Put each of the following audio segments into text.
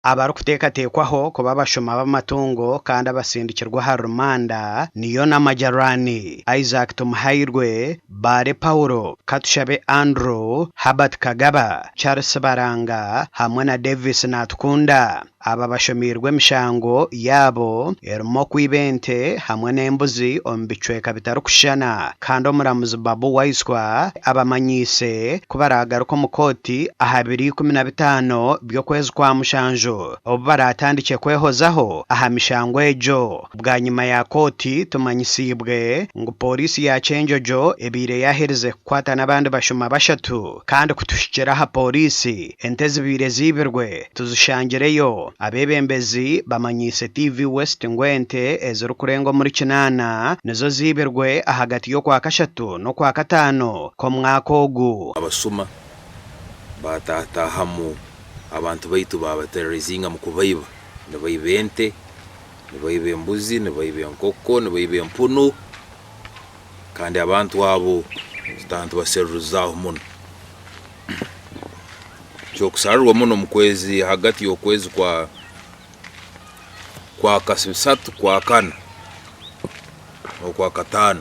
abarukuteekateekwaho kuba bashuma b'amatungo kandi abasindikirwa ha rumanda niyo n'amajarani Isaac Tumuhairwe, Bare Paulo, Katushabe Andrew, Herbert Kagaba, Charles Baranga hamwe na Davis Natukunda. Aba bashomirwe emishango yabo erimu kwibente hamwe n'embuzi omu bicweka bitarukushana kandi omuramuzi Babu Waiswa abamanyise kuba baragaruka omu kooti aha 2015 by'okwezi kwa mushanju obu baratandikye kwehozaho aha mishango egyo. Bwanyuma ya kooti tumanyisibwe ngu polisi ya Kyenjojo ebiire yaherize kukwata n'abandi bashuma bashatu kandi kutushikira aha polisi ente zibiire zibirwe tuzishangireyo. Abebembezi bamanyise TV West ngwente ezirikurenga muri 8 nizo zibirwe ahagati yo kwa kashatu no kwa katano ko mwaka ogu. Abasuma batatahamu abantu baitu babaterroringa mu kubayiba nibayiba ente, nibayiba embuzi, nibayiba enkoko, nibayiba empunu kandi abantu abo tantu baseruzaho muno. Kyokusarurwa muno mu kwezi hagati y'okwezi kwa kasatu kwa kana no kwa katano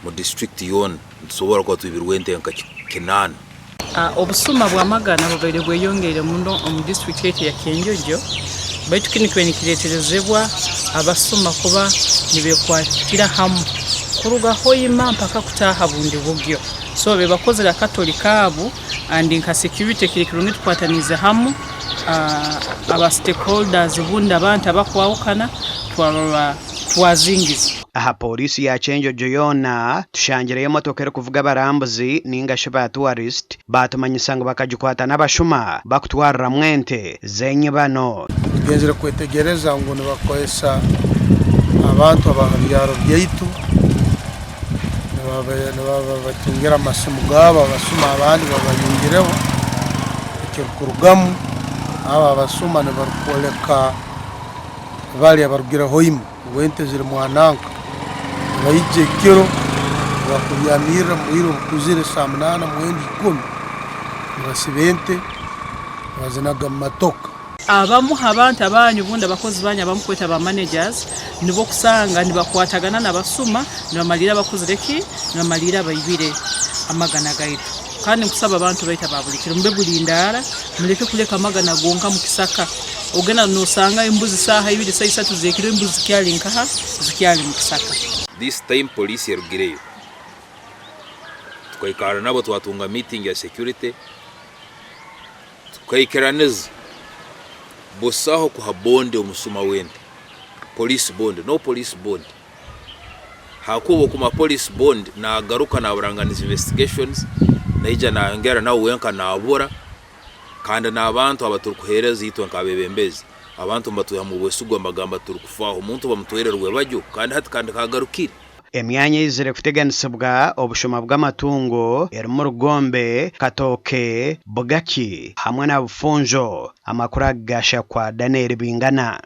mu district yona nsobora kwa tubirwe ente nka kinana. Obusuma bw'amagana bubaire bweyongere muno mu district yetu ya Kyenjojo baitu kini kireterezebwa abasuma kuba nibekwatira hamu kuruga hoyima mpaka kutaha bundi bugyo so bebakozera katolika abo and nka security kirikirungi tukwatanize hamu aba stakeholders bunda abantu abakwawukana twazingiza. Aha polisi ya Kyenjojo yona tushangireyo motoka eri kuvuga barambuzi ningashi ba tourist batumanyisa ngo bakagikwata n'abashuma bakutwarira mwente zenye bano. Tugenzere kwetegereza ngo nibakoesa abantu ababyaro byaitu batungira amasimu gabo abasuma abandi babayingireho kurugamu aba basuma ne barukoleka bali abarugira hoyimu wente ziri mwananka bayije kiro bakuyanira muiro kuzire samnana mwendi 10 basibente bazinaga matoka. Abamu abantu abanyu bunda bakozi banya abamukweta ba managers nibo kusanga nibakwatagana n'abasuma nibamalira abakozi leki nibamalira bayibire amagana gaitu kandi nkusaba abantu baita babulikira mbe bulindara muleke kuleka amagana gonka mu kisaka ogena nosanga embuzi saha 2 saa 3 zekiro embuzi kyali nkaha zikyali mu kisaka. This time police erugireyo tukaikara nabo twatunga meeting ya security tukaikeraniza bosaho kuhabonde omusuma wente police bond no police bond hakubo kuma police bond na garuka na buranganiza investigations naija na ngera na wenka na abura kandi n'abantu abaturukuhereza yitwa nkabebembezi abantu mbatuya mu bwesugwa magamba turukufaho umuntu bamutohererwe bajyo kandi hati kandi kagarukire. Emyanya izire kuteganisibwa obushuma bw'amatungo erimu Rugombe, Katoke, Bugaki hamwe na Bufunjo. Amakuru agasha kwa Daniel Bingana.